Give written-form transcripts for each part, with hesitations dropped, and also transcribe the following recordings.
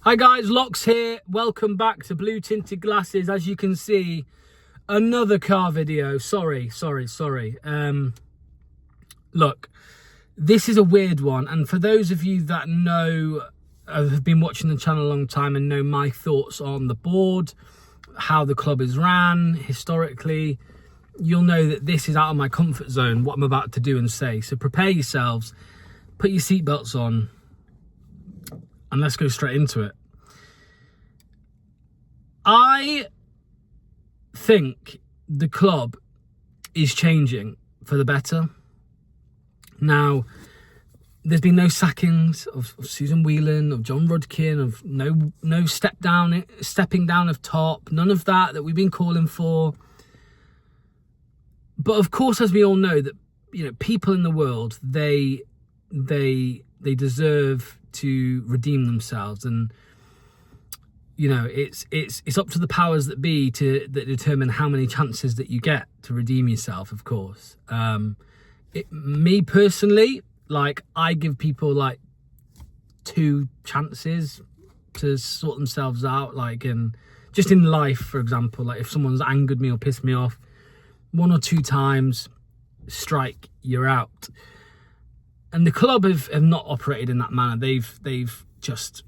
Hi guys, Locks here. Welcome back to Blue Tinted Glasses. As you can see, another car video. Sorry. Look, this is a weird one. And for those of you that know, have been watching the channel a long time and know my thoughts on the board, how the club is ran historically, you'll know that this is out of my comfort zone, what I'm about to do and say. So prepare yourselves, put your seatbelts on, and let's go straight into it. I think the club is changing for the better. Now, there's been no sackings of Susan Whelan, of John Rudkin, of no stepping down of top, none of that we've been calling for. But of course, as we all know, that people in the world, they deserve to redeem themselves, and it's up to the powers that be that determine how many chances that you get to redeem yourself. Of course, me personally, I give people 2 chances to sort themselves out. And just in life, for example, if someone's angered me or pissed me off 1 or 2 times, strike, you're out. And the club have not operated in that manner. They've just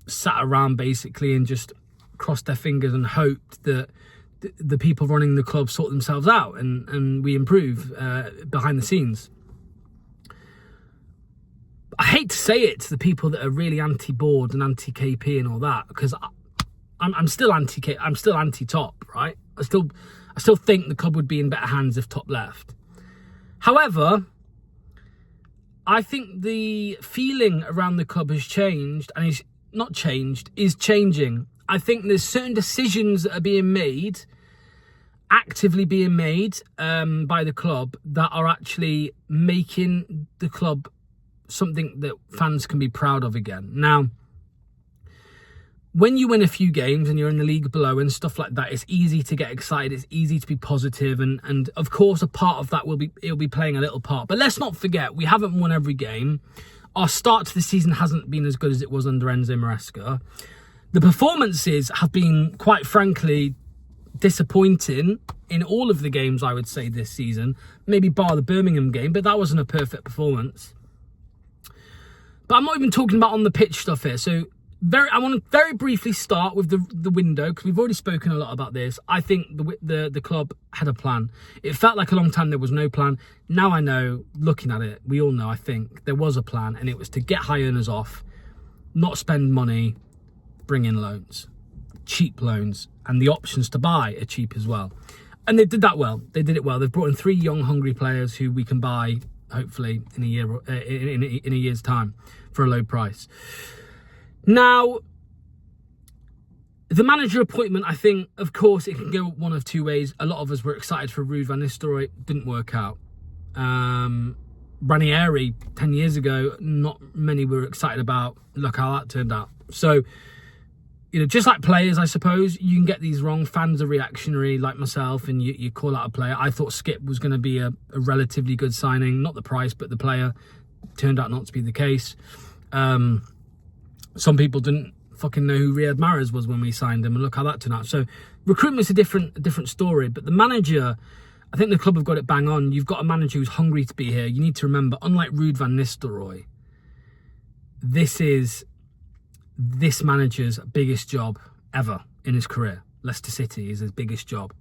sat around basically and just crossed their fingers and hoped that the people running the club sort themselves out and we improve behind the scenes. I hate to say it to the people that are really anti-board and anti-KP and all that, because I'm still anti-KP, I'm still anti-top, right? I still think the club would be in better hands if top left. However, I think the feeling around the club has changed, and is changing. I think there's certain decisions that are being made, actively being made by the club, that are actually making the club something that fans can be proud of again. Now, when you win a few games and you're in the league below and stuff like that, it's easy to get excited. It's easy to be positive, and of course, a part of that it'll be playing a little part. But let's not forget, we haven't won every game. Our start to the season hasn't been as good as it was under Enzo Maresca. The performances have been, quite frankly, disappointing in all of the games, I would say, this season. Maybe bar the Birmingham game, but that wasn't a perfect performance. But I'm not even talking about on the pitch stuff here. So I want to very briefly start with the window, because we've already spoken a lot about this. I think the club had a plan. It felt like a long time there was no plan. Now I know, looking at it, we all know, I think there was a plan, and it was to get high earners off, not spend money, bring in loans, cheap loans, and the options to buy are cheap as well. And they did that well. They did it well. They've brought in 3 young, hungry players who we can buy, hopefully, in a year's time for a low price. Now, the manager appointment, I think, of course, it can go one of 2 ways. A lot of us were excited for Ruud van Nistelrooy. Didn't work out. Ranieri, 10 years ago, not many were excited about. Look how that turned out. So, just like players, I suppose, you can get these wrong. Fans are reactionary, like myself, and you call out a player. I thought Skip was going to be a relatively good signing. Not the price, but the player. Turned out not to be the case. Some people didn't fucking know who Riyad Mahrez was when we signed him, and look how that turned out. So recruitment's a different story. But the manager, I think the club have got it bang on. You've got a manager who's hungry to be here. You need to remember, unlike Ruud van Nistelrooy, this is this manager's biggest job ever in his career. Leicester City is his biggest job.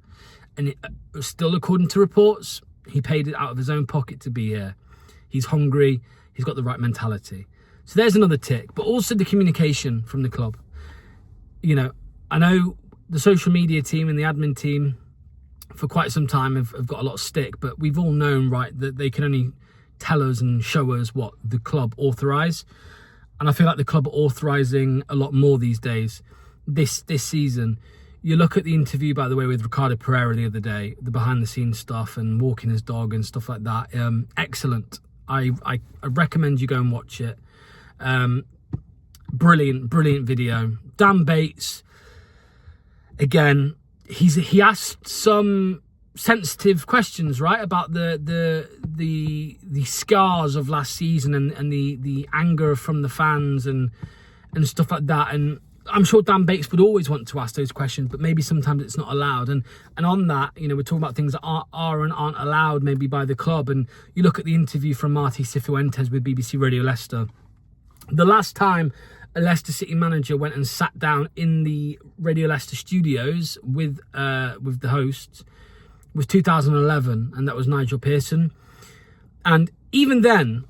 And still, according to reports, he paid it out of his own pocket to be here. He's hungry. He's got the right mentality. So there's another tick, but also the communication from the club. I know the social media team and the admin team for quite some time have got a lot of stick, but we've all known, right, that they can only tell us and show us what the club authorise. And I feel like the club are authorising a lot more these days, this season. You look at the interview, by the way, with Ricardo Pereira the other day, the behind-the-scenes stuff and walking his dog and stuff like that. Excellent. I recommend you go and watch it. Brilliant video. Dan Bates, again, he asked some sensitive questions, right, about the scars of last season and the anger from the fans and and stuff like that. And I'm sure Dan Bates would always want to ask those questions, but maybe sometimes it's not allowed. And on that, you know, we're talking about things that are and aren't allowed maybe by the club. And you look at the interview from Marty Cifuentes with BBC Radio Leicester. The last time a Leicester City manager went and sat down in the Radio Leicester studios with the hosts was 2011, and that was Nigel Pearson. And even then,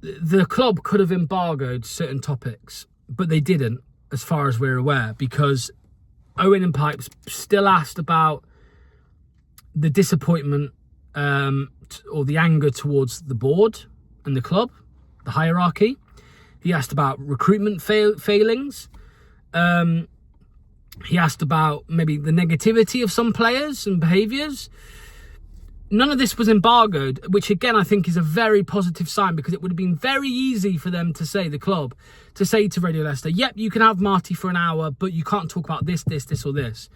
the club could have embargoed certain topics, but they didn't, as far as we're aware, because Owen and Pipes still asked about the disappointment or the anger towards the board and the club, the hierarchy. He asked about recruitment failings. He asked about maybe the negativity of some players and behaviours. None of this was embargoed, which again I think is a very positive sign, because it would have been very easy for them to say, the club, to say to Radio Leicester, yep, you can have Marty for an hour, but you can't talk about this or this.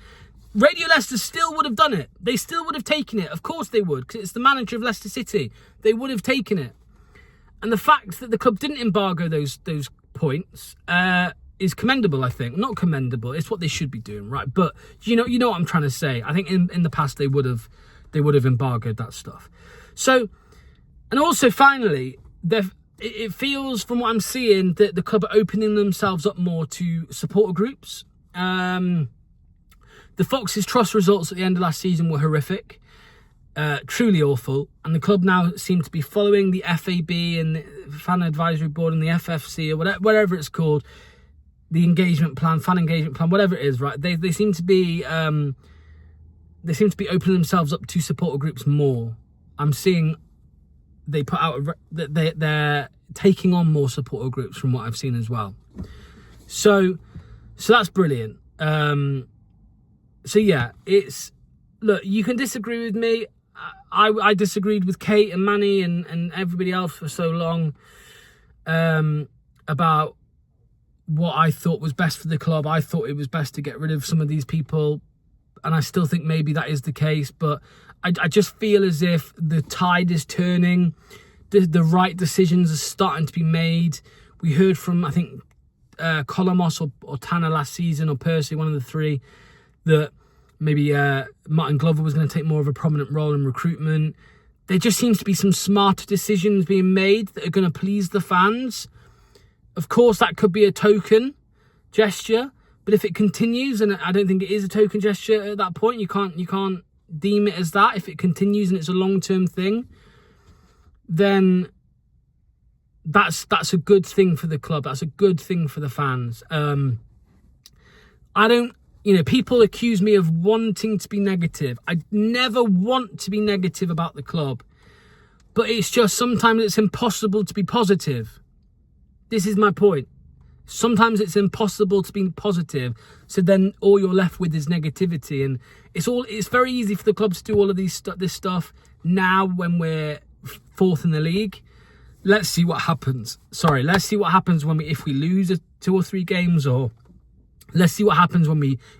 Radio Leicester still would have done it. They still would have taken it. Of course they would, because it's the manager of Leicester City. They would have taken it. And the fact that the club didn't embargo those points is commendable, I think. Not commendable, it's what they should be doing, right? But you know what I'm trying to say. I think in the past they would have embargoed that stuff. So, and also finally, it feels from what I'm seeing that the club are opening themselves up more to supporter groups. The Foxes Trust results at the end of last season were horrific, truly awful, and the club now seem to be following the FAB and the Fan Advisory Board and the FFC or whatever it's called, the engagement plan, fan engagement plan, whatever it is, right? They seem to be opening themselves up to supporter groups more. I'm seeing they put out that they're taking on more supporter groups from what I've seen as well. So that's brilliant. So yeah, look, you can disagree with me. I disagreed with Kate and Manny and everybody else for so long about what I thought was best for the club. I thought it was best to get rid of some of these people, and I still think maybe that is the case, but I just feel as if the tide is turning. The right decisions are starting to be made. We heard from, I think, Colomos or Tanner last season, or Percy, one of the three, that maybe Martin Glover was going to take more of a prominent role in recruitment. There just seems to be some smarter decisions being made that are going to please the fans. Of course, that could be a token gesture, but if it continues, and I don't think it is a token gesture at that point, you can't deem it as that. If it continues and it's a long-term thing, then that's a good thing for the club. That's a good thing for the fans. People accuse me of wanting to be negative. I never want to be negative about the club, but it's just sometimes it's impossible to be positive. This is my point. Sometimes it's impossible to be positive, so then all you're left with is negativity, and it's very easy for the club to do all of this stuff now when we're fourth in the league. Let's see what happens. Let's see what happens if we lose 2 or 3 games, or let's see what happens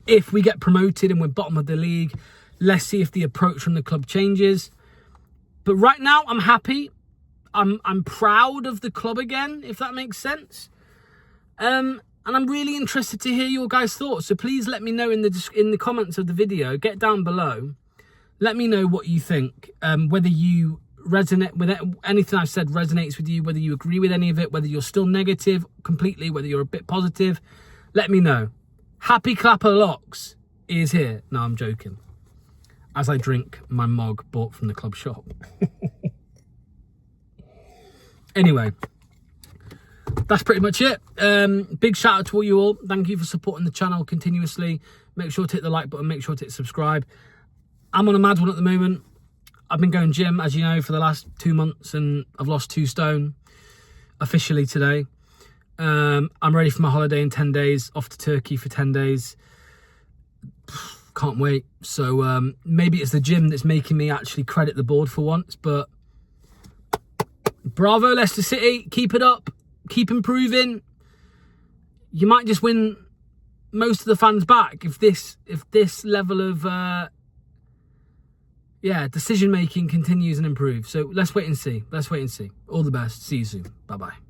if we get promoted and we're bottom of the league. Let's see if the approach from the club changes. But right now, I'm happy. I'm proud of the club again, if that makes sense. And I'm really interested to hear your guys' thoughts. So please let me know in the comments of the video. Get down below. Let me know what you think. Whether you resonate with anything I've said resonates with you. Whether you agree with any of it. Whether you're still negative completely. Whether you're a bit positive. Let me know. Happy Clapper Locks is here. No, I'm joking. As I drink my mug bought from the club shop. Anyway, that's pretty much it. Big shout out to you all. Thank you for supporting the channel continuously. Make sure to hit the like button. Make sure to hit subscribe. I'm on a mad one at the moment. I've been going gym, as you know, for the last 2 months, and I've lost 2 stone officially today. I'm ready for my holiday in 10 days, off to Turkey for 10 days. Can't wait. So maybe it's the gym that's making me actually credit the board for once, but bravo Leicester City, keep it up, keep improving. You might just win most of the fans back if this level of decision making continues and improves. So let's wait and see. All the best. See you soon. Bye bye.